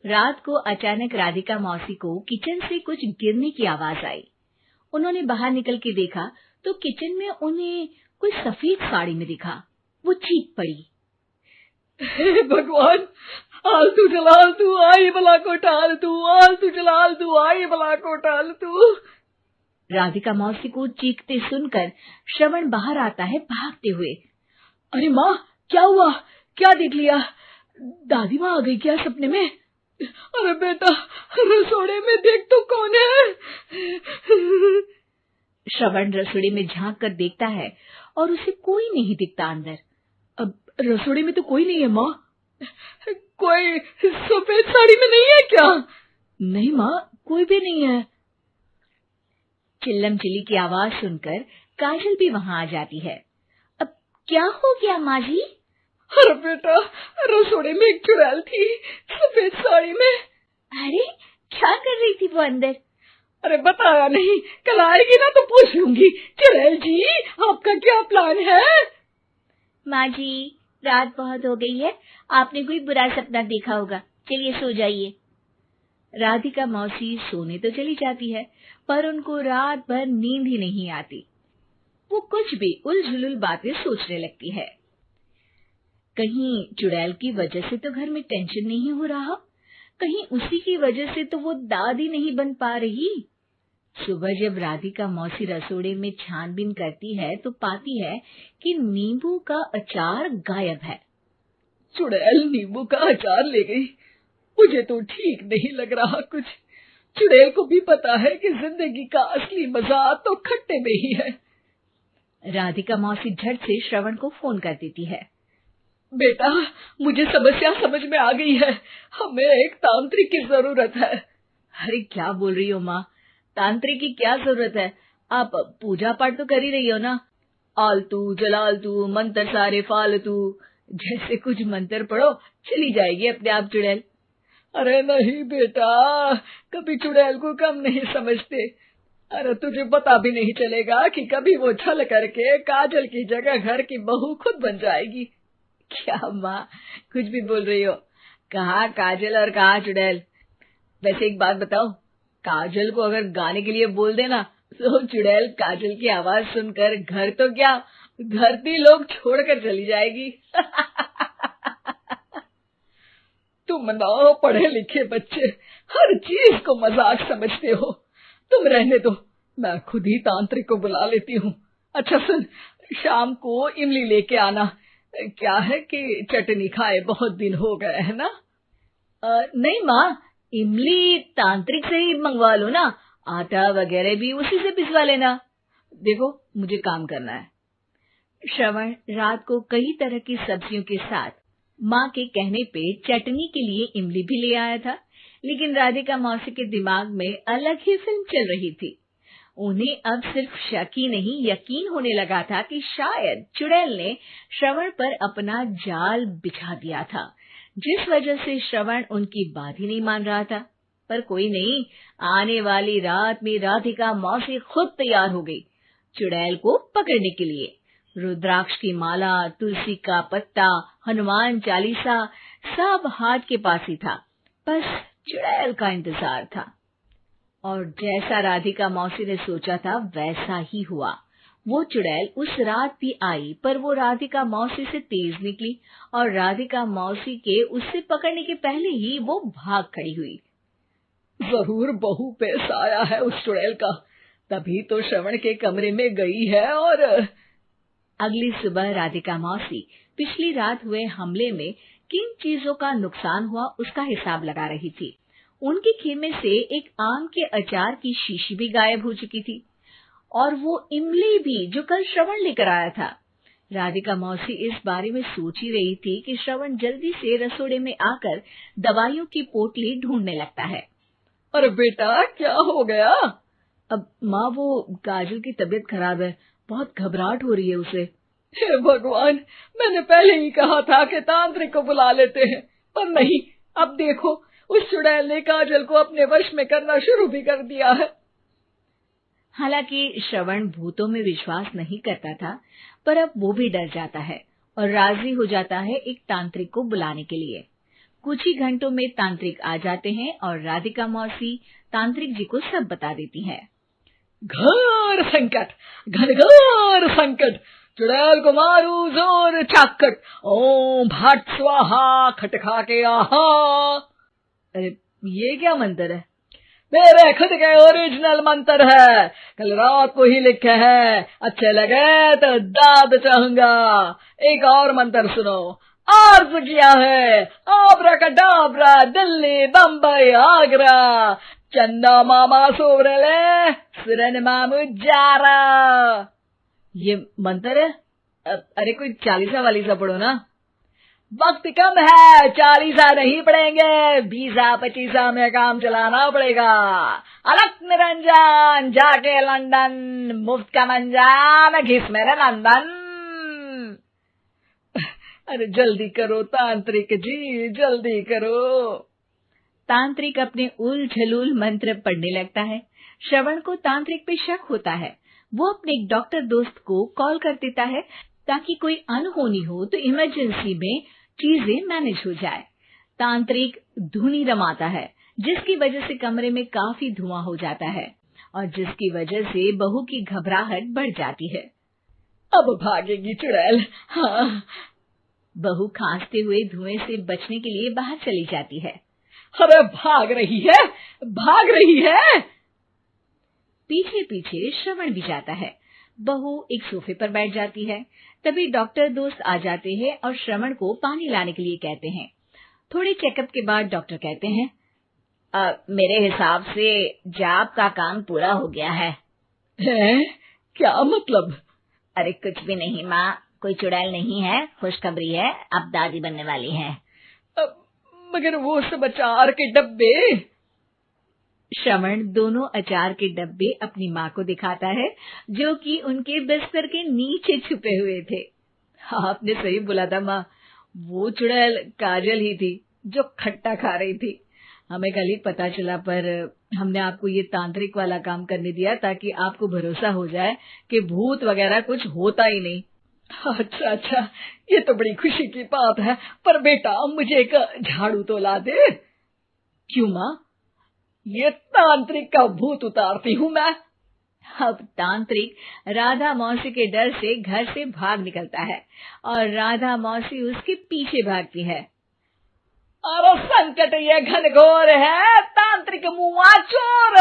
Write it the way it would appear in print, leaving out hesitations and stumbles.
रात को अचानक राधिका मौसी को किचन से कुछ गिरने की आवाज आई। उन्होंने बाहर निकल के देखा तो किचन में उन्हें कोई सफेद साड़ी में दिखा। वो चीख पड़ी, हे भगवान, आलतू जलाल तू आई बला को टाल तू, आलतू जलाल तू आई बला को टाल तू। राधिका मौसी को चीखते सुनकर श्रवण बाहर आता है भागते हुए। अरे माँ, क्या हुआ? क्या देख लिया? दादी माँ आ गई क्या सपने में? अरे बेटा, रसोड़े में देख तो कौन है? श्रवण रसोड़े में झांक कर देखता है और उसे कोई नहीं दिखता अंदर। अब रसोड़े में तो कोई नहीं है माँ। कोई सफेद साड़ी में नहीं है क्या? नहीं माँ, कोई भी नहीं है। चिल्लम चिल्ली की आवाज सुनकर काजल भी वहां आ जाती है। अब क्या हो गया माँ जी? अरे बेटा, रसोड़े में एक चुड़ैल थी सफेद साड़ी में। अरे क्या कर रही थी वो अंदर? अरे बताया नहीं, कल आएगी ना तो पूछ लूंगी। चुड़ैल जी, आपका क्या प्लान है? माँ जी, रात बहुत हो गई है, आपने कोई बुरा सपना देखा होगा, चलिए सो जाइए। राधिका मौसी सोने तो चली जाती है पर उनको रात भर नींद ही नहीं आती। वो कुछ भी उलझुल बातें सोचने लगती है। कहीं चुड़ैल की वजह से तो घर में टेंशन नहीं हो रहा, कहीं उसी की वजह से तो वो दादी नहीं बन पा रही। सुबह जब राधिका मौसी रसोड़े में छानबीन करती है तो पाती है कि नींबू का अचार गायब है। चुड़ैल नींबू का अचार ले गई? मुझे तो ठीक नहीं लग रहा कुछ। चुड़ैल को भी पता है कि जिंदगी का असली मजा तो खट्टे में ही है। राधिका मौसी झट से श्रवण को फोन कर देती है। बेटा, मुझे समस्या समझ में आ गई है, हमें एक तांत्रिक की जरूरत है। अरे क्या बोल रही हो माँ, तांत्रिक की क्या जरूरत है? आप पूजा पाठ तो कर ही रही हो ना। आलतू जलालतू मंत्र सारे फालतू जैसे कुछ मंत्र पढ़ो, चली जाएगी अपने आप चुड़ैल। अरे नहीं बेटा, कभी चुड़ैल को कम नहीं समझते। अरे तुझे पता भी नहीं चलेगा कि कभी वो छल करके काजल की जगह घर की बहू खुद बन जाएगी। क्या माँ, कुछ भी बोल रही हो? कहाँ काजल और कहाँ चुड़ैल? वैसे एक बात बताओ, काजल को अगर गाने के लिए बोल देना तो चुड़ैल काजल की आवाज सुनकर घर तो क्या धरती लोग छोड़कर चली जाएगी। तुम ना पढ़े लिखे बच्चे हर चीज को मजाक समझते हो। तुम रहने दो, मैं खुद ही तांत्रिक को बुला लेती हूँ। अच्छा सुन, शाम को इमली लेके आना। क्या है कि चटनी खाए बहुत दिन हो गए है ना। नहीं माँ, इमली तांत्रिक से ही मंगवा लो ना, आटा वगैरह भी उसी से पिसवा लेना। देखो मुझे काम करना है। श्रवण रात को कई तरह की सब्जियों के साथ माँ के कहने पे चटनी के लिए इमली भी ले आया था, लेकिन राधिका मौसी के दिमाग में अलग ही फिल्म चल रही थी। उन्हें अब सिर्फ शक ही नहीं यकीन होने लगा था कि शायद चुड़ैल ने श्रवण पर अपना जाल बिछा दिया था, जिस वजह से श्रवण उनकी बात ही नहीं मान रहा था। पर कोई नहीं, आने वाली रात में राधिका मौसी खुद तैयार हो गई चुड़ैल को पकड़ने के लिए। रुद्राक्ष की माला, तुलसी का पत्ता, हनुमान चालीसा सब हाथ के पास ही था, बस चुड़ैल का इंतजार था। और जैसा राधिका मौसी ने सोचा था वैसा ही हुआ। वो चुड़ैल उस रात भी आई, पर वो राधिका मौसी से तेज निकली और राधिका मौसी के उससे पकड़ने के पहले ही वो भाग खड़ी हुई। जरूर बहू पे साया है उस चुड़ैल का, तभी तो श्रवण के कमरे में गई है। और अगली सुबह राधिका मौसी पिछली रात हुए हमले में किन चीजों का नुकसान हुआ उसका हिसाब लगा रही थी। उनके खेमे से एक आम के अचार की शीशी भी गायब हो चुकी थी और वो इमली भी जो कल श्रवण लेकर आया था। राधिका मौसी इस बारे में सोच ही रही थी कि श्रवण जल्दी से रसोड़े में आकर दवाइयों की पोटली ढूंढने लगता है। अरे बेटा, क्या हो गया? अब माँ, वो काजल की तबीयत खराब है, बहुत घबराहट हो रही है उसे। हे भगवान, मैंने पहले ही कहा था कि तांत्रिक को बुला लेते हैं, पर नहीं, अब देखो उस चुड़ैल ने काजल को अपने वश में करना शुरू भी कर दिया है। हालांकि श्रवण भूतों में विश्वास नहीं करता था, पर अब वो भी डर जाता है और राजी हो जाता है एक तांत्रिक को बुलाने के लिए। कुछ ही घंटों में तांत्रिक आ जाते हैं और राधिका मौसी तांत्रिक जी को सब बता देती है। घोर संकट, घनघोर संकट, चुड़ैल को मारू जोर चाकट, ओम भट स्वाहा खटखा के आहा। अरे ये क्या मंत्र है? मेरे खुद के ओरिजिनल मंत्र है, कल रात को ही लिखे हैं, अच्छे लगे तो दाद चाहूंगा। एक और मंत्र सुनो, अर्ज किया है आब्राकडाब्रा, दिल्ली बम्बई आगरा, चंदा मामा सोवरले सुरन मामू जारा। ये मंत्र है? अरे कोई चालीसा वालीसा पढ़ो ना। वक्त कम है, 40 नहीं पड़ेंगे, 20-25 में काम चलाना पड़ेगा। अलग निरंजन जाके लंदन, मुफ्त का मंजान घिस मेरे नंदन। अरे जल्दी करो तांत्रिक जी, जल्दी करो। तांत्रिक अपने उल झलूल मंत्र पढ़ने लगता है। श्रवण को तांत्रिक पे शक होता है। वो अपने एक डॉक्टर दोस्त को कॉल कर देता है ताकि कोई अनहोनी हो तो इमरजेंसी में चीजें मैनेज हो जाए। तांत्रिक धुनी रमाता है, जिसकी वजह से कमरे में काफी धुआं हो जाता है और जिसकी वजह से बहू की घबराहट बढ़ जाती है। अब भागेगी चुड़ैल। हाँ। बहू खांसते हुए धुएं से बचने के लिए बाहर चली जाती है। अरे भाग रही है, भाग रही है। पीछे पीछे श्रवण भी जाता है। बहू एक सोफे पर बैठ जाती है। तभी डॉक्टर दोस्त आ जाते हैं और श्रवण को पानी लाने के लिए कहते हैं। थोड़े चेकअप के बाद डॉक्टर कहते हैं, मेरे हिसाब से जाप का काम पूरा हो गया है। क्या मतलब? अरे कुछ भी नहीं माँ, कोई चुड़ैल नहीं है, खुशखबरी है, अब दादी बनने वाली है। मगर वो सब अचार के डब्बे। श्रवण दोनों अचार के डब्बे अपनी माँ को दिखाता है, जो कि उनके बिस्तर के नीचे छुपे हुए थे। आपने सही बोला था माँ, वो चुड़ैल काजल ही थी जो खट्टा खा रही थी। हमें कल ही पता चला, पर हमने आपको ये तांत्रिक वाला काम करने दिया ताकि आपको भरोसा हो जाए कि भूत वगैरह कुछ होता ही नहीं। अच्छा अच्छा, ये तो बड़ी खुशी की बात है। पर बेटा मुझे एक झाड़ू तो ला दे। क्यों माँ? ये तांत्रिक का भूत उतारती हूँ मैं। अब तांत्रिक राधा मौसी के डर से घर से भाग निकलता है और राधा मौसी उसके पीछे भागती है। अरे संकट ये घनघोर है, तांत्रिक मुआ चोर